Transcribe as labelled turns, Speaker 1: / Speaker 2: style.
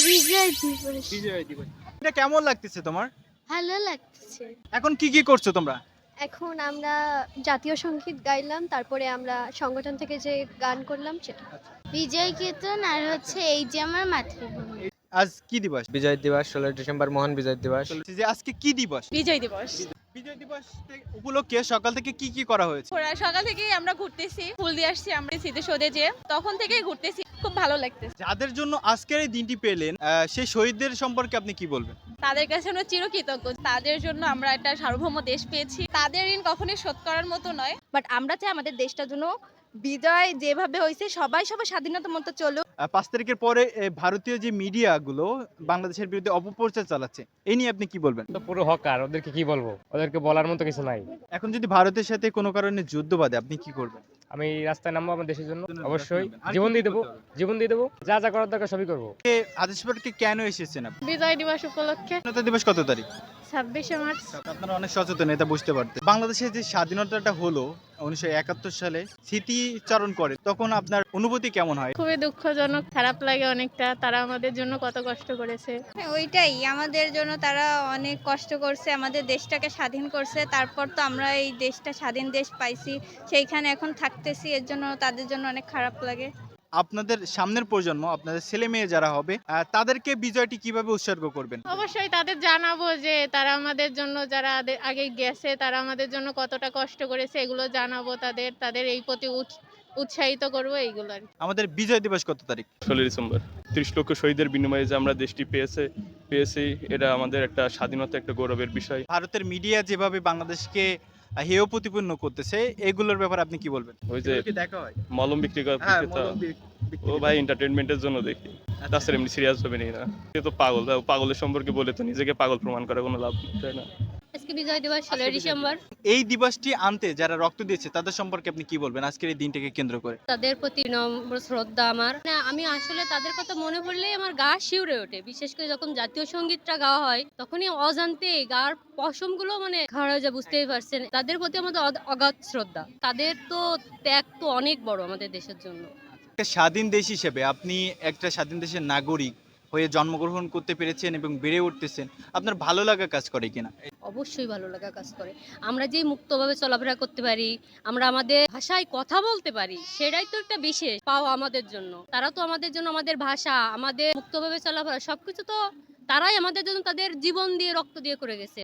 Speaker 1: বিজয় দিবস।
Speaker 2: বিজয় দিবস। এটা কেমন লাগতেছে তোমার?
Speaker 1: ভালো লাগছে।
Speaker 2: এখন কি করছো তোমরা?
Speaker 1: এখন আমরা জাতীয় সঙ্গীত গাইলাম, তারপরে আমরা সংগঠন থেকে যে গান করলাম সেটা। বিজয় কীর্তন আর হচ্ছে এই যে আমার মাতৃভূমি।
Speaker 2: আজ কি দিবস?
Speaker 3: বিজয় দিবস 16 ডিসেম্বর মহান বিজয় দিবস।
Speaker 2: বলছি যে আজকে কি দিবস?
Speaker 4: বিজয় দিবস।
Speaker 2: বিজয় দিবস উপলক্ষে সকাল থেকে কি করা হয়েছে?
Speaker 4: সকাল থেকেই আমরা ঘুরতেছি, ফুল দিয়ে আসছি আমরা স্মৃতিসৌধে যে, তখন থেকেই ঘুরতেছি, খুব ভালো লাগতেছে।
Speaker 2: যাদের জন্য আজকের এই দিনটি পেলেন সেই শহীদদের সম্পর্কে আপনি কি বলবেন?
Speaker 4: তাদের কাছে আমরা চিরকৃতজ্ঞ, তাদের জন্য আমরা একটা সার্বভৌম দেশ পেয়েছি। তাদের ঋণ কখনোই শোধ করার মতো নয়।
Speaker 5: বাট আমরা চাই আমাদের দেশটার জন্য বিজয় যেভাবে হয়েছে সবাই স্বাধীনতার মতো চলুক।
Speaker 2: 5 তারিখের পরে ভারতীয় যে মিডিয়াগুলো বাংলাদেশের বিরুদ্ধে অপপ্রচার চালাচ্ছে, এই নিয়ে আপনি কি বলবেন?
Speaker 3: তো পুরো হকার, ওদেরকে কি বলবো, ওদেরকে বলার মতো কিছু নাই।
Speaker 2: এখন যদি ভারতের সাথে কোনো কারণে যুদ্ধ বাঁধে আপনি কি করবেন?
Speaker 3: আমি রাস্তায় নামবো আমার দেশের জন্য, অবশ্যই জীবন দিয়ে দেবো, যা যা করার দরকার সবই করবো।
Speaker 2: আদেশপাটকে কেন এসেছেন আপনি?
Speaker 5: বিজয় দিবস উপলক্ষে
Speaker 2: স্বাধীনতা দিবস কত তারিখ?
Speaker 5: 26শে মার্চ।
Speaker 2: আপনারা অনেক সচেতন, এটা বুঝতে পারতেন। বাংলাদেশের যে স্বাধীনতাটা হলো 1971 সালে, স্মৃতিচারণ করে, তখন আপনার অনুভূতি কেমন হয়?
Speaker 5: খুবই দুঃখজনক, খারাপ লাগে অনেকটা, তারা আমাদের জন্য কত কষ্ট করেছে।
Speaker 6: ওইটাই আমাদের জন্য তারা অনেক কষ্ট করছে, আমাদের দেশটাকে স্বাধীন করছে, তারপর তো আমরা এই দেশটা স্বাধীন দেশ পাইছি, সেইখানে এখন থাকতেছি, এর জন্য তাদের জন্য অনেক খারাপ লাগে।
Speaker 2: আপনাদের সামনের প্রজন্ম, আপনাদের ছেলে মেয়ে যারা হবে, তাদেরকে বিজয়টি কিভাবে উৎসর্গ করবেন?
Speaker 5: অবশ্যই তাদের জানাবো যে তারা আমাদের জন্য, যারা আগে গেছে তারা আমাদের জন্য কতটা কষ্ট করেছে, এগুলো জানাবো তাদের এই প্রতি উৎসাহিত করবো এইগুলো আর কি।
Speaker 2: আমাদের বিজয় দিবস কত তারিখ?
Speaker 7: 16 ডিসেম্বর। 30 লক্ষ শহীদের বিনিময়ে যে আমরা দেশটি পেয়েছি, এটা আমাদের একটা স্বাধীনতা, একটা গৌরবের বিষয়।
Speaker 2: ভারতের মিডিয়া যেভাবে বাংলাদেশকে হেয় প্রতিপন্ন করতেছে, এগুলোর ব্যাপারে আপনি কি বলবেন?
Speaker 7: ওই যে
Speaker 2: দেখা হয়,
Speaker 7: মলম বিক্রি করা ও ভাই এন্টারটেইনমেন্টের জন্য দেখি, তাছাড়া এমনি সিরিয়াস হবে না। সে তো পাগল, পাগলের সম্পর্কে বলে তো নিজেকে পাগল প্রমাণ করার কোনো লাভ নেই, তাই না?
Speaker 1: আজকে বিজয় দিবস 16 ডিসেম্বর।
Speaker 2: এই দিবসটি আনতে যারা রক্ত দিয়েছে তাদের সম্পর্কে আপনি কি বলবেন আজকের এই দিনটাকে কেন্দ্র করে?
Speaker 8: তাদের প্রতি নম্র শ্রদ্ধা আমার। আমি আসলে তাদের কথা মনে পড়লেই আমার গা শিউরে ওঠে, বিশেষ করে যখন জাতীয় সঙ্গীতটা গাওয়া হয় তখনই অজান্তে গার পশমগুলো মানে খাড়া হয়ে যায়, বুঝতেই পারছেন। তাদের প্রতি আমাদের অগাধ শ্রদ্ধা। তাদের তো ত্যাগ তো অনেক বড় আমাদের দেশের জন্য।
Speaker 2: একটা স্বাধীন দেশ হিসেবে আপনি একটা স্বাধীন দেশের নাগরিক হয়ে জন্মগ্রহণ করতে পেরেছেন এবং বেড়ে উঠতেছেন, আপনার ভালো লাগা কাজ করে কিনা?
Speaker 8: অবশ্যই ভালো লাগা কাজ করে। আমরা যে মুক্তভাবে চলাফেরা করতে পারি, আমরা আমাদের ভাষায় কথা বলতে পারি, সেটাই তো একটা বিশেষ পাওয়া আমাদের জন্য। তারা তো আমাদের জন্য আমাদের ভাষা, আমাদের মুক্তভাবে চলাফেরা সবকিছু তো তারাই আমাদের জন্য তাদের জীবন দিয়ে রক্ত দিয়ে করে গেছে।